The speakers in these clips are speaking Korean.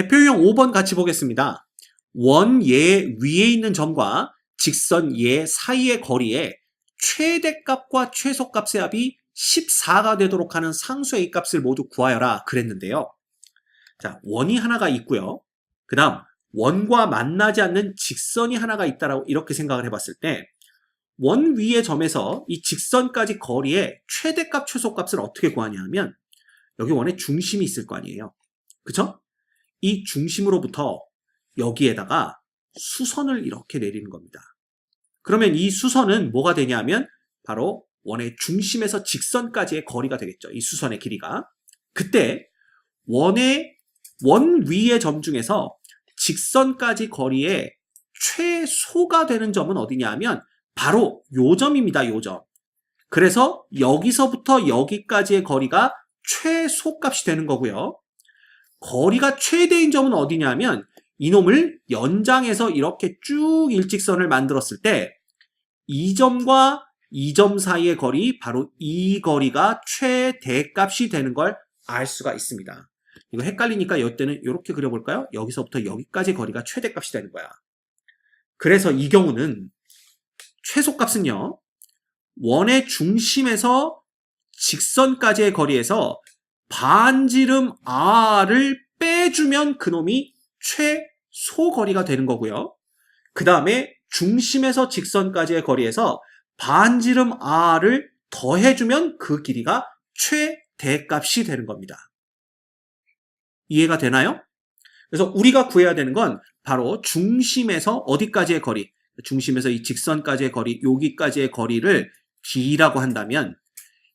대표유형 5번 같이 보겠습니다. 원 얘 위에 있는 점과 직선 얘 사이의 거리에 최대값과 최소값의 합이 14가 되도록 하는 상수의 이 값을 모두 구하여라 그랬는데요. 자, 원이 하나가 있고요. 그 다음 원과 만나지 않는 직선이 하나가 있다라고 이렇게 생각을 해봤을 때 원 위의 점에서 이 직선까지 거리의 최대값, 최소값을 어떻게 구하냐 하면 여기 원의 중심이 있을 거 아니에요. 그쵸? 이 중심으로부터 여기에다가 수선을 이렇게 내리는 겁니다. 그러면 이 수선은 뭐가 되냐 하면 바로 원의 중심에서 직선까지의 거리가 되겠죠. 이 수선의 길이가. 그때 원 위의 점 중에서 직선까지 거리의 최소가 되는 점은 어디냐 하면 바로 요 점입니다. 요 점. 그래서 여기서부터 여기까지의 거리가 최소값이 되는 거고요. 거리가 최대인 점은 어디냐면 이놈을 연장해서 이렇게 쭉 일직선을 만들었을 때 이 점과 이 점 사이의 거리, 바로 이 거리가 최대값이 되는 걸 알 수가 있습니다. 이거 헷갈리니까 이때는 이렇게 그려볼까요? 여기서부터 여기까지 거리가 최대값이 되는 거야. 그래서 이 경우는 최소값은요, 원의 중심에서 직선까지의 거리에서 반지름 r을 빼주면 그놈이 최소 거리가 되는 거고요. 그 다음에 중심에서 직선까지의 거리에서 반지름 r을 더해주면 그 길이가 최대값이 되는 겁니다. 이해가 되나요? 그래서 우리가 구해야 되는 건 바로 중심에서 어디까지의 거리, 중심에서 이 직선까지의 거리, 여기까지의 거리를 d라고 한다면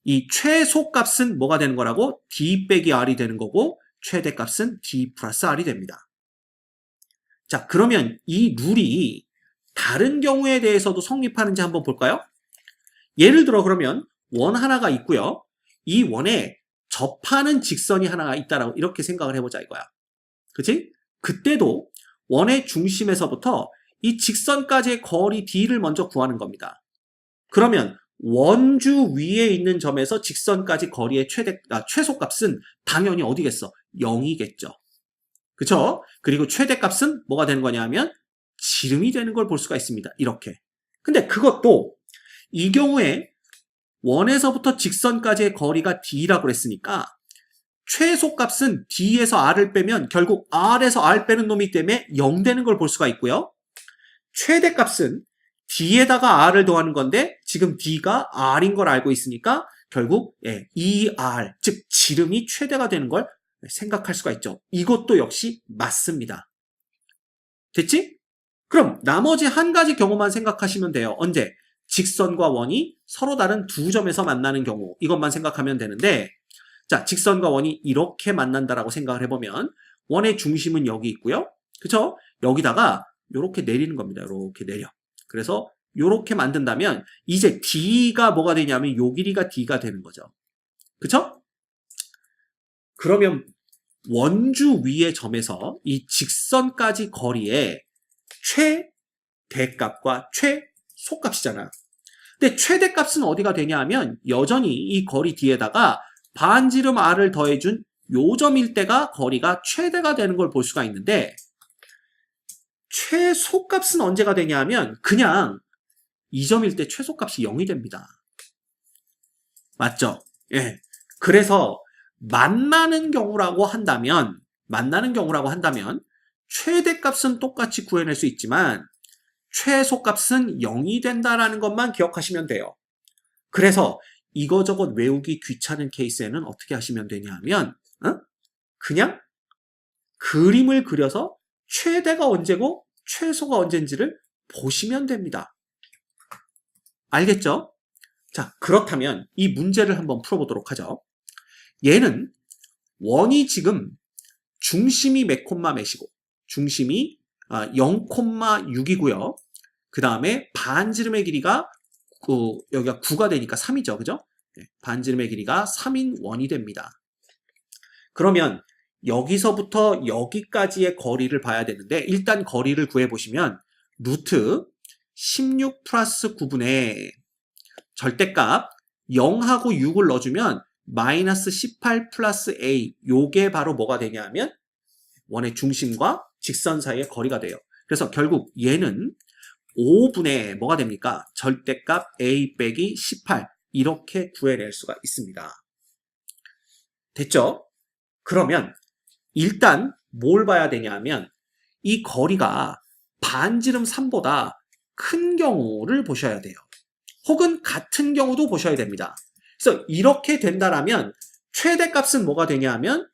이 최소값은 뭐가 되는 거라고? d 빼기 r이 되는 거고 최대값은 d 플러스 r이 됩니다. 자, 그러면 이 룰이 다른 경우에 대해서도 성립하는지 한번 볼까요? 예를 들어 그러면 원 하나가 있고요. 이 원에 접하는 직선이 하나가 있다라고 이렇게 생각을 해보자 이거야. 그치? 그때도 원의 중심에서부터 이 직선까지의 거리 d를 먼저 구하는 겁니다. 그러면 원주 위에 있는 점에서 직선까지 거리의 최소값은 당연히 어디겠어? 0이겠죠. 그쵸? 그리고 최대값은 뭐가 되는 거냐 하면 지름이 되는 걸 볼 수가 있습니다. 이렇게. 근데 그것도 이 경우에 원에서부터 직선까지의 거리가 d라고 했으니까 최소값은 d에서 r을 빼면 결국 r에서 r 빼는 놈이기 때문에 0 되는 걸 볼 수가 있고요. 최대값은 d에다가 r을 더하는 건데 지금 d가 r인 걸 알고 있으니까 결국 ER, 즉 지름이 최대가 되는 걸 생각할 수가 있죠. 이것도 역시 맞습니다. 됐지? 그럼 나머지 한 가지 경우만 생각하시면 돼요. 언제? 직선과 원이 서로 다른 두 점에서 만나는 경우 이것만 생각하면 되는데 자, 직선과 원이 이렇게 만난다라고 생각을 해보면 원의 중심은 여기 있고요. 그쵸? 여기다가 이렇게 내리는 겁니다. 이렇게 내려. 그래서 이렇게 만든다면 이제 d가 뭐가 되냐면 요 길이가 d가 되는 거죠. 그쵸? 그러면 원주 위의 점에서 이 직선까지 거리의 최대값과 최소값이잖아. 근데 최대값은 어디가 되냐 하면 여전히 이 거리 d에다가 반지름 r을 더해준 요 점일 때가 거리가 최대가 되는 걸 볼 수가 있는데 최소값은 언제가 되냐 하면 그냥 이 점일 때 최소값이 0이 됩니다. 맞죠? 예. 그래서 만나는 경우라고 한다면 최대값은 똑같이 구해낼 수 있지만 최소값은 0이 된다라는 것만 기억하시면 돼요. 그래서 이거저것 외우기 귀찮은 케이스에는 어떻게 하시면 되냐 하면 그냥 그림을 그려서 최대가 언제고 최소가 언제인지를 보시면 됩니다. 알겠죠? 자, 그렇다면 이 문제를 한번 풀어보도록 하죠. 얘는 원이 지금 중심이 몇 콤마 몇이고 중심이 0,6이고요. 그 다음에 반지름의 길이가 여기가 9가 되니까 3이죠. 그죠? 반지름의 길이가 3인 원이 됩니다. 그러면 여기서부터 여기까지의 거리를 봐야 되는데 일단 거리를 구해보시면 루트 16 플러스 9분의 절대값 0하고 6을 넣어주면 마이너스 18 플러스 a 요게 바로 뭐가 되냐 하면 원의 중심과 직선 사이의 거리가 돼요. 그래서 결국 얘는 5분의 뭐가 됩니까? 절대값 a 빼기 18 이렇게 구해낼 수가 있습니다. 됐죠? 그러면 일단 뭘 봐야 되냐면 이 거리가 반지름 3보다 큰 경우를 보셔야 돼요. 혹은 같은 경우도 보셔야 됩니다. 그래서 이렇게 된다라면 최대값은 뭐가 되냐 하면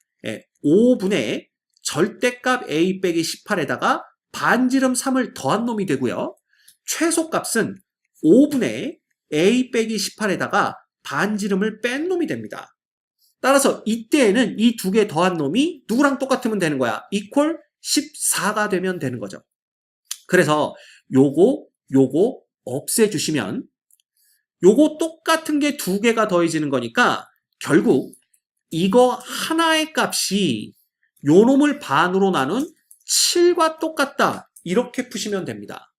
5분의 절대값 a 빼기 18에다가 반지름 3을 더한 놈이 되고요. 최소값은 5분의 a 빼기 18에다가 반지름을 뺀 놈이 됩니다. 따라서 이때에는 이 두 개 더한 놈이 누구랑 똑같으면 되는 거야? equal 14가 되면 되는 거죠. 그래서 요거 없애주시면 요거 똑같은 게 두 개가 더해지는 거니까 결국 이거 하나의 값이 요 놈을 반으로 나눈 7과 똑같다. 이렇게 푸시면 됩니다.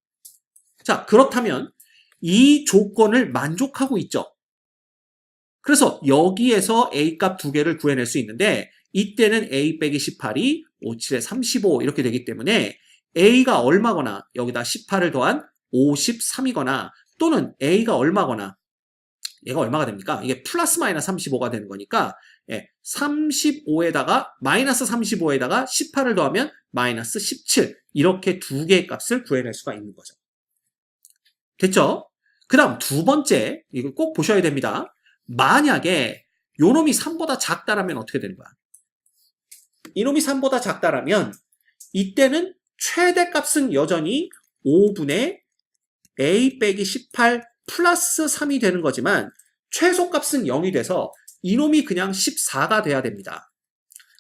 자, 그렇다면 이 조건을 만족하고 있죠. 그래서 여기에서 A값 두 개를 구해낼 수 있는데 이때는 A 빼기 18이 5, 7에 35 이렇게 되기 때문에 A가 얼마거나 여기다 18을 더한 53이거나 또는 A가 얼마거나 얘가 얼마가 됩니까? 이게 플러스 마이너스 35가 되는 거니까 35에다가 마이너스 35에다가 18을 더하면 마이너스 17 이렇게 두 개의 값을 구해낼 수가 있는 거죠. 됐죠? 그 다음 두 번째 이거 꼭 보셔야 됩니다. 만약에 요놈이 3보다 작다라면 어떻게 되는 거야? 이놈이 3보다 작다라면 이때는 최대값은 여전히 5분의 a 빼기 18 플러스 3이 되는 거지만 최소값은 0이 돼서 이놈이 그냥 14가 돼야 됩니다.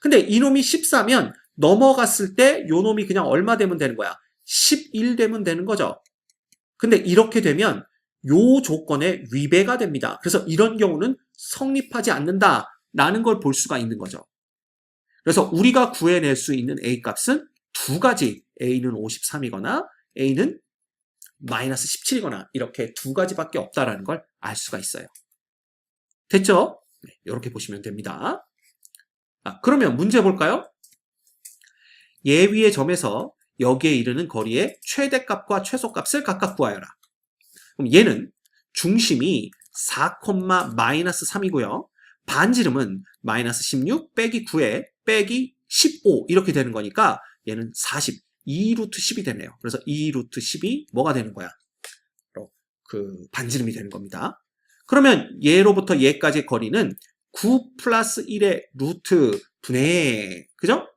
근데 이놈이 14면 넘어갔을 때 요놈이 그냥 얼마 되면 되는 거야? 11 되면 되는 거죠. 근데 이렇게 되면 요 조건에 위배가 됩니다. 그래서 이런 경우는 성립하지 않는다라는 걸 볼 수가 있는 거죠. 그래서 우리가 구해낼 수 있는 A 값은 두 가지, A는 53이거나 A는 마이너스 17이거나 이렇게 두 가지밖에 없다라는 걸 알 수가 있어요. 됐죠? 네, 이렇게 보시면 됩니다. 그러면 문제 볼까요? 얘 위의 점에서 여기에 이르는 거리의 최대값과 최소값을 각각 구하여라. 그럼 얘는 중심이 4, 마이너스 3이고요. 반지름은 마이너스 16 빼기 9에 빼기 15 이렇게 되는 거니까 얘는 40, 2루트 10이 되네요. 그래서 2루트 10이 뭐가 되는 거야? 그 반지름이 되는 겁니다. 그러면 얘로부터 얘까지의 거리는 9 플러스 1의 루트 분의, 그죠?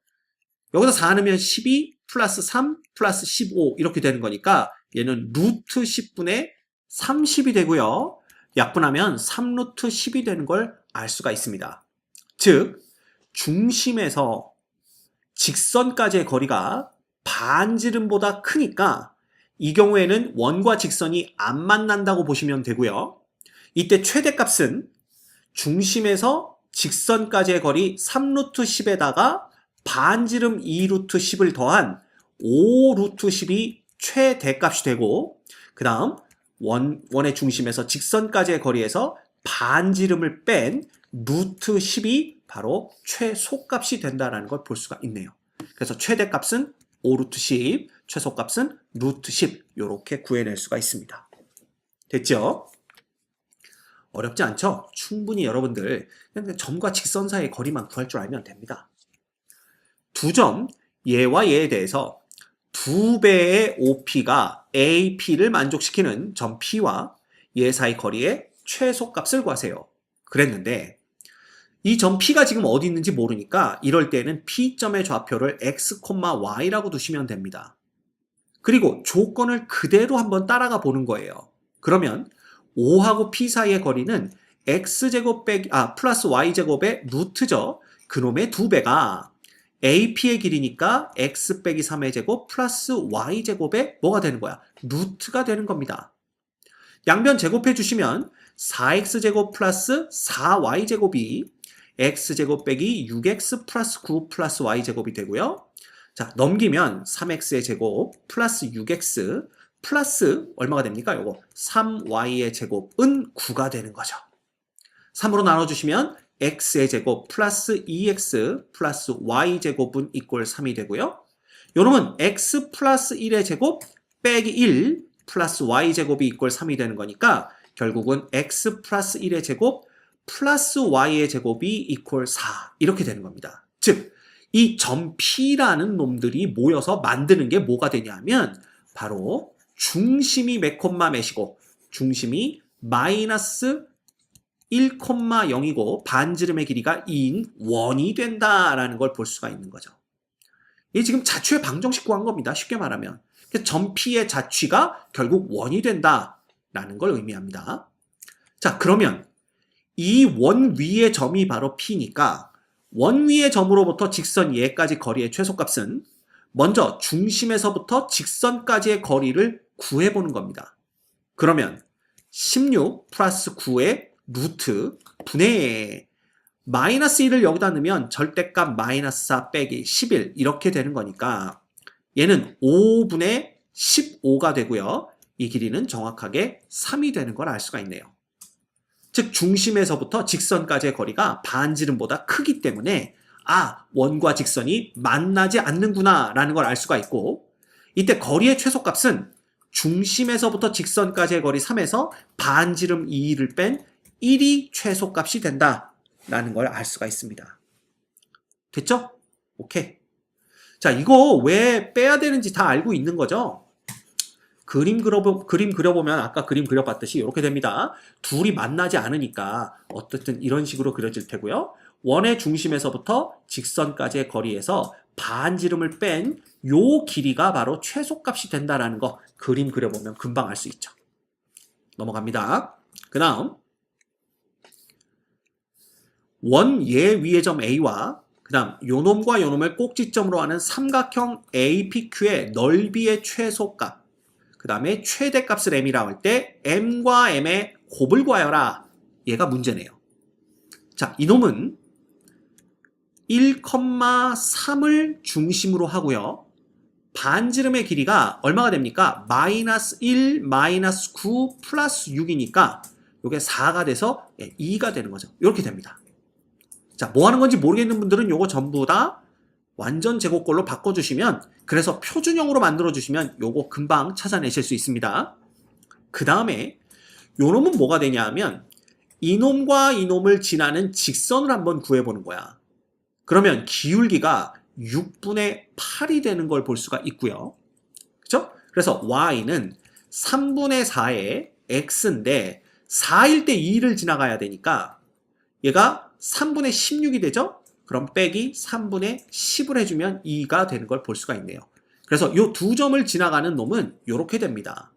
여기다 4 넣으면 12 플러스 3 플러스 15 이렇게 되는 거니까 얘는 루트 10분의 30이 되고요. 약분하면 3루트 10이 되는 걸 알 수가 있습니다. 즉 중심에서 직선까지의 거리가 반지름보다 크니까 이 경우에는 원과 직선이 안 만난다고 보시면 되고요. 이때 최대값은 중심에서 직선까지의 거리 3루트 10에다가 반지름 2루트 10을 더한 5루트 10이 최대값이 되고 그 다음 원의 중심에서 직선까지의 거리에서 반지름을 뺀 루트 10이 바로 최소값이 된다는 걸 볼 수가 있네요. 그래서 최대값은 5루트 10, 최소값은 루트 10 이렇게 구해낼 수가 있습니다. 됐죠? 어렵지 않죠? 충분히 여러분들 그냥 점과 직선 사이의 거리만 구할 줄 알면 됩니다. 두 점, 얘와 얘에 대해서 두 배의 OP가 AP를 만족시키는 점 P와 얘 사이 거리의 최소값을 구하세요. 그랬는데 이 점 P가 지금 어디 있는지 모르니까 이럴 때는 P점의 좌표를 X, Y라고 두시면 됩니다. 그리고 조건을 그대로 한번 따라가 보는 거예요. 그러면 O하고 P 사이의 거리는 X제곱 빼기, 플러스 Y제곱의 루트죠. 그놈의 두 배가 AP의 길이니까 X 빼기 3의 제곱 플러스 Y제곱의 뭐가 되는 거야? 루트가 되는 겁니다. 양변 제곱해 주시면 4X제곱 플러스 4Y제곱이 X제곱 빼기 6X 플러스 9 플러스 Y제곱이 되고요. 자, 넘기면 3X의 제곱 플러스 6X 플러스 얼마가 됩니까? 요거 3Y의 제곱은 9가 되는 거죠. 3으로 나눠주시면 x의 제곱 플러스 2x 플러스 y 제곱은 이꼴 3이 되고요. 요 놈은 x 플러스 1의 제곱 빼기 1 플러스 y 제곱이 이꼴 3이 되는 거니까 결국은 x 플러스 1의 제곱 플러스 y의 제곱이 이꼴 4 이렇게 되는 겁니다. 즉 이 점 P라는 놈들이 모여서 만드는 게 뭐가 되냐면 바로 중심이 몇 콤마 몇이고 중심이 마이너스 1,0이고 반지름의 길이가 2인 원이 된다라는 걸 볼 수가 있는 거죠. 이게 지금 자취의 방정식 구한 겁니다. 쉽게 말하면. 점 P의 자취가 결국 원이 된다라는 걸 의미합니다. 자, 그러면 이 원 위의 점이 바로 P니까 원 위의 점으로부터 직선 얘까지 거리의 최소값은 먼저 중심에서부터 직선까지의 거리를 구해보는 겁니다. 그러면 16 플러스 9의 루트 분의 마이너스 1을 여기다 넣으면 절대값 마이너스 4 빼기 11 이렇게 되는 거니까 얘는 5분의 15가 되고요. 이 길이는 정확하게 3이 되는 걸 알 수가 있네요. 즉 중심에서부터 직선까지의 거리가 반지름보다 크기 때문에 원과 직선이 만나지 않는구나 라는 걸 알 수가 있고 이때 거리의 최소값은 중심에서부터 직선까지의 거리 3에서 반지름 2를 뺀 1이 최소값이 된다라는 걸 알 수가 있습니다. 됐죠? 오케이. 자, 이거 왜 빼야 되는지 다 알고 있는 거죠? 그림 그려보면 아까 그림 그려봤듯이 이렇게 됩니다. 둘이 만나지 않으니까 어쨌든 이런 식으로 그려질 테고요. 원의 중심에서부터 직선까지의 거리에서 반지름을 뺀 요 길이가 바로 최소값이 된다라는 거 그림 그려보면 금방 알 수 있죠. 넘어갑니다. 그 다음 원 얘 위의 점 A와 그 다음 요놈과 요놈을 꼭지점으로 하는 삼각형 APQ의 넓이의 최소값 그 다음에 최대값을 m이라고 할 때 m과 m의 곱을 구하여라. 얘가 문제네요. 자, 이놈은 1,3을 중심으로 하고요. 반지름의 길이가 얼마가 됩니까? 마이너스 1, 마이너스 9, 플러스 6이니까 이게 4가 돼서 2가 되는 거죠. 이렇게 됩니다. 자, 뭐 하는 건지 모르겠는 분들은 요거 전부 다 완전 제곱꼴로 바꿔주시면 그래서 표준형으로 만들어주시면 요거 금방 찾아내실 수 있습니다. 그 다음에 요놈은 뭐가 되냐면 이놈과 이놈을 지나는 직선을 한번 구해보는 거야. 그러면 기울기가 6분의 8이 되는 걸 볼 수가 있고요. 그렇죠? 그래서 y는 3분의 4의 x인데 4일 때 2를 지나가야 되니까 얘가 3분의 16이 되죠? 그럼 빼기 3분의 10을 해주면 2가 되는 걸 볼 수가 있네요. 그래서 이 두 점을 지나가는 놈은 이렇게 됩니다.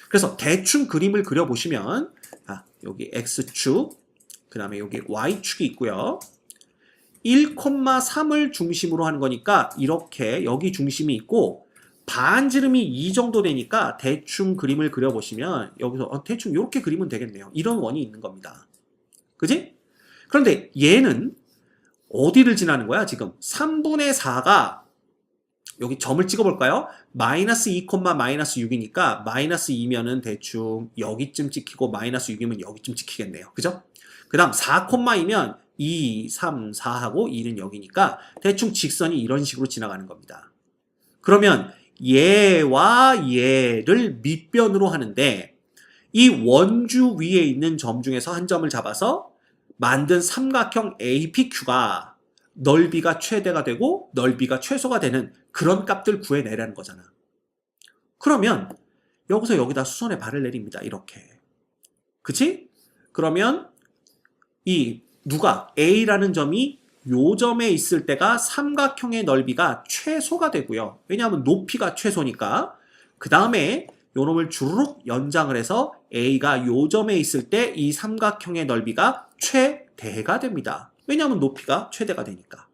그래서 대충 그림을 그려보시면 여기 x축, 그 다음에 여기 y축이 있고요. 1,3을 중심으로 하는 거니까 이렇게 여기 중심이 있고 반지름이 이 정도 되니까 대충 그림을 그려보시면 여기서 대충 이렇게 그리면 되겠네요. 이런 원이 있는 겁니다. 그지? 그런데 얘는 어디를 지나는 거야? 지금 3분의 4가 여기 점을 찍어볼까요? 마이너스 2, 마이너스 6이니까 마이너스 2면은 대충 여기쯤 찍히고 마이너스 6이면 여기쯤 찍히겠네요. 그죠? 그 다음 4,2면 2, 3, 4하고 2는 여기니까 대충 직선이 이런 식으로 지나가는 겁니다. 그러면 얘와 얘를 밑변으로 하는데 이 원주 위에 있는 점 중에서 한 점을 잡아서 만든 삼각형 APQ가 넓이가 최대가 되고 넓이가 최소가 되는 그런 값들 구해내라는 거잖아. 그러면 여기서 여기다 수선의 발을 내립니다. 이렇게. 그치? 그러면 이 누가 A라는 점이 요 점에 있을 때가 삼각형의 넓이가 최소가 되고요. 왜냐하면 높이가 최소니까. 그 다음에 요 놈을 주르륵 연장을 해서 A가 요 점에 있을 때 이 삼각형의 넓이가 최대가 됩니다. 왜냐하면 높이가 최대가 되니까.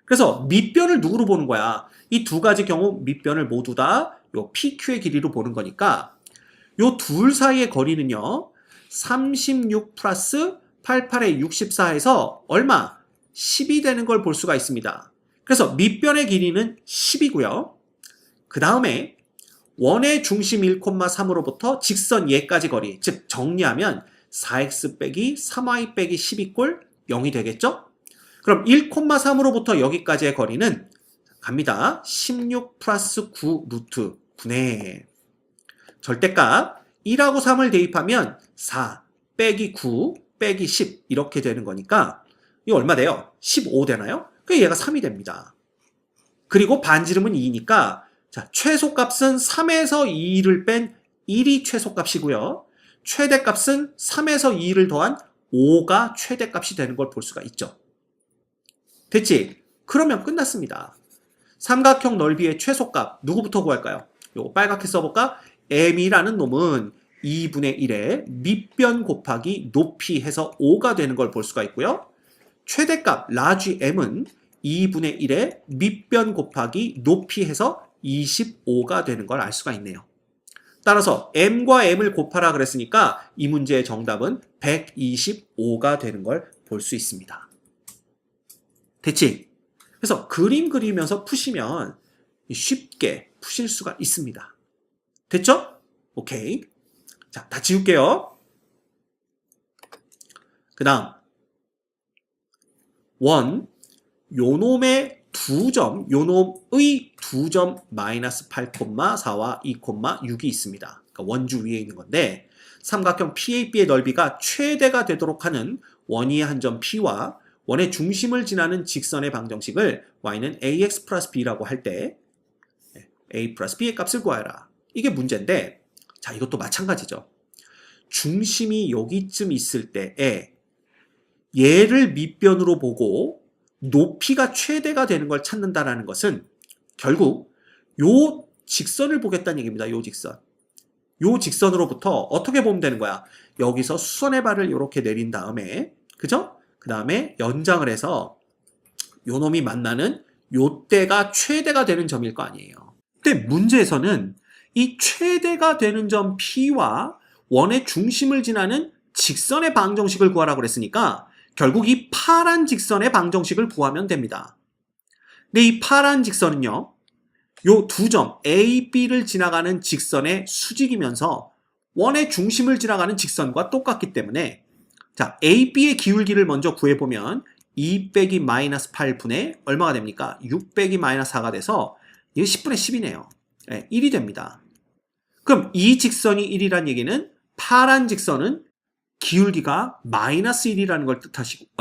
그래서 밑변을 누구로 보는 거야? 이 두 가지 경우 밑변을 모두 다 요 PQ의 길이로 보는 거니까 요 둘 사이의 거리는요. 36 플러스 88의 64에서 얼마? 10이 되는 걸 볼 수가 있습니다. 그래서 밑변의 길이는 10이고요. 그 다음에 원의 중심 1,3으로부터 직선 얘까지 거리, 즉 정리하면 4x 빼기 3y 빼기 10 이꼴 0이 되겠죠? 그럼 1,3으로부터 여기까지의 거리는 갑니다. 16 플러스 9 루트 9네. 절대값 1하고 3을 대입하면 4 빼기 9 빼기 10 이렇게 되는 거니까 이거 얼마 돼요? 15 되나요? 그러니까 얘가 3이 됩니다. 그리고 반지름은 2니까 자, 최소값은 3에서 2를 뺀 1이 최소값이고요. 최대값은 3에서 2를 더한 5가 최대값이 되는 걸 볼 수가 있죠. 됐지? 그러면 끝났습니다. 삼각형 넓이의 최소값 누구부터 구할까요? 요거 빨갛게 써볼까? m이라는 놈은 2분의 1에 밑변 곱하기 높이 해서 5가 되는 걸 볼 수가 있고요. 최대값 라지 m은 2분의 1에 밑변 곱하기 높이 해서 25가 되는 걸 알 수가 있네요. 따라서 m과 m을 곱하라 그랬으니까 이 문제의 정답은 125가 되는 걸 볼 수 있습니다. 됐지? 그래서 그림 그리면서 푸시면 쉽게 푸실 수가 있습니다. 됐죠? 오케이. 자, 다 지울게요. 그 다음 원 요놈의 두 점, 요놈의 두 점 마이너스 8,4와 2,6이 있습니다. 그러니까 원주 위에 있는 건데 삼각형 PAB의 넓이가 최대가 되도록 하는 원위의 한 점 P와 원의 중심을 지나는 직선의 방정식을 y는 ax 플러스 b라고 할 때 a 플러스 b의 값을 구하라. 이게 문제인데 자 이것도 마찬가지죠. 중심이 여기쯤 있을 때에 얘를 밑변으로 보고 높이가 최대가 되는 걸 찾는다라는 것은 결국 요 직선을 보겠다는 얘기입니다. 요 직선. 요 직선으로부터 어떻게 보면 되는 거야? 여기서 수선의 발을 이렇게 내린 다음에 그죠? 그 다음에 연장을 해서 요 놈이 만나는 요때가 최대가 되는 점일 거 아니에요. 근데 문제에서는 이 최대가 되는 점 P와 원의 중심을 지나는 직선의 방정식을 구하라고 그랬으니까 결국 이 파란 직선의 방정식을 구하면 됩니다. 근데 이 파란 직선은요. 요 두 점 A, B를 지나가는 직선의 수직이면서 원의 중심을 지나가는 직선과 똑같기 때문에 자, A, B의 기울기를 먼저 구해보면 2 빼기 마이너스 8분의 얼마가 됩니까? 6 빼기 마이너스 4가 돼서 이게 10분의 10이네요. 네, 1이 됩니다. 그럼 이 직선이 1이란 얘기는 파란 직선은 기울기가 마이너스 1이라는 걸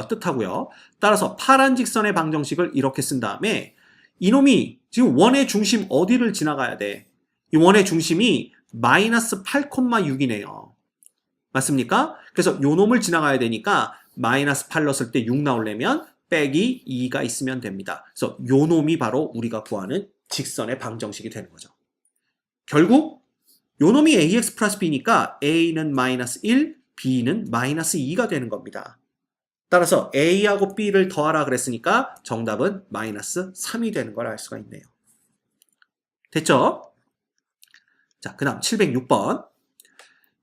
뜻하고요. 따라서 파란 직선의 방정식을 이렇게 쓴 다음에 이놈이 지금 원의 중심 어디를 지나가야 돼? 이 원의 중심이 마이너스 8,6이네요. 맞습니까? 그래서 요 놈을 지나가야 되니까 마이너스 8 넣었을 때 6 나오려면 빼기 2가 있으면 됩니다. 그래서 요 놈이 바로 우리가 구하는 직선의 방정식이 되는 거죠. 결국 요 놈이 ax 플러스 b니까 a는 마이너스 1, b는 마이너스 2가 되는 겁니다. 따라서 a하고 b를 더하라 그랬으니까 정답은 마이너스 3이 되는 걸 알 수가 있네요. 됐죠? 자, 그 다음 706번.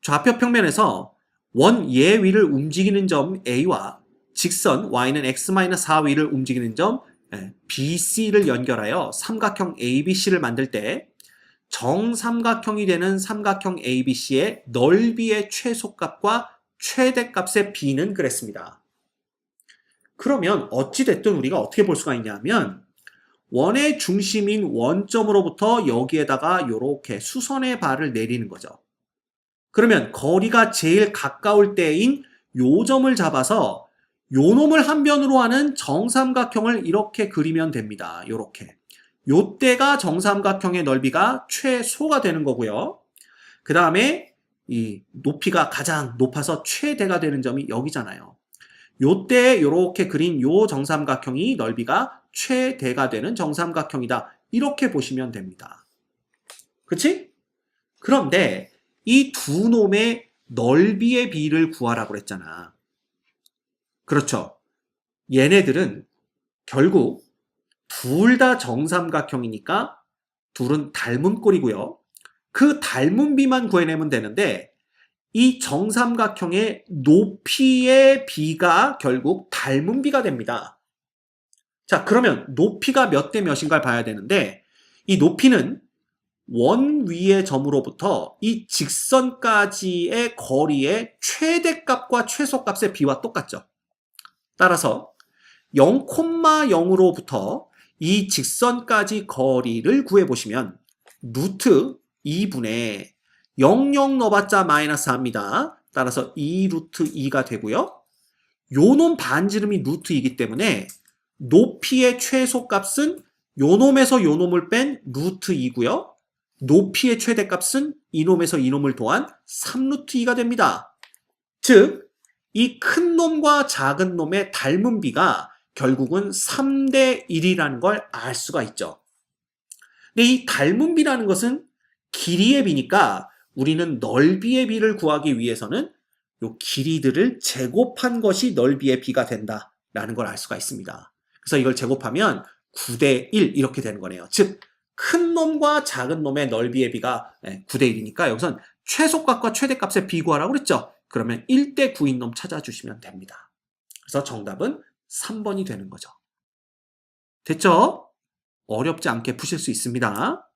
좌표 평면에서 원 예 위를 움직이는 점 A와 직선 y는 x-4 위를 움직이는 점 BC를 연결하여 삼각형 ABC를 만들 때 정삼각형이 되는 삼각형 ABC의 넓이의 최소값과 최대값의 B는 그랬습니다. 그러면 어찌됐든 우리가 어떻게 볼 수가 있냐면 원의 중심인 원점으로부터 여기에다가 이렇게 수선의 발을 내리는 거죠. 그러면 거리가 제일 가까울 때인 요 점을 잡아서 요 놈을 한 변으로 하는 정삼각형을 이렇게 그리면 됩니다. 요렇게. 요때가 정삼각형의 넓이가 최소가 되는 거고요. 그 다음에 이 높이가 가장 높아서 최대가 되는 점이 여기잖아요. 요때 요렇게 그린 요 정삼각형이 넓이가 최대가 되는 정삼각형이다. 이렇게 보시면 됩니다. 그치? 그런데 이 두 놈의 넓이의 비를 구하라고 그랬잖아. 그렇죠. 얘네들은 결국 둘 다 정삼각형이니까 둘은 닮은 꼴이고요. 그 닮은 비만 구해내면 되는데 이 정삼각형의 높이의 비가 결국 닮은 비가 됩니다. 자, 그러면 높이가 몇 대 몇인가를 봐야 되는데 이 높이는 원 위의 점으로부터 이 직선까지의 거리의 최대값과 최소값의 비와 똑같죠. 따라서 0,0으로부터 이 직선까지 거리를 구해보시면 루트 2분의 00 넣어봤자 마이너스 4입니다. 따라서 2 루트 2가 되고요. 요 놈 반지름이 루트 2이기 때문에 높이의 최소값은 요 놈에서 요 놈을 뺀 루트 2고요. 높이의 최대값은 이 놈에서 이 놈을 더한 3루트 2가 됩니다. 즉, 이 큰 놈과 작은 놈의 닮은 비가 결국은 3대 1이라는 걸 알 수가 있죠. 근데 이 닮은 비라는 것은 길이의 비니까 우리는 넓이의 비를 구하기 위해서는 요 길이들을 제곱한 것이 넓이의 비가 된다라는 걸 알 수가 있습니다. 그래서 이걸 제곱하면 9대 1 이렇게 되는 거네요. 즉, 큰 놈과 작은 놈의 넓이의 비가 9대 1이니까 여기선 최소값과 최대값의 비 구하라고 그랬죠. 그러면 1대 9인 놈 찾아주시면 됩니다. 그래서 정답은 3번이 되는 거죠. 됐죠? 어렵지 않게 푸실 수 있습니다.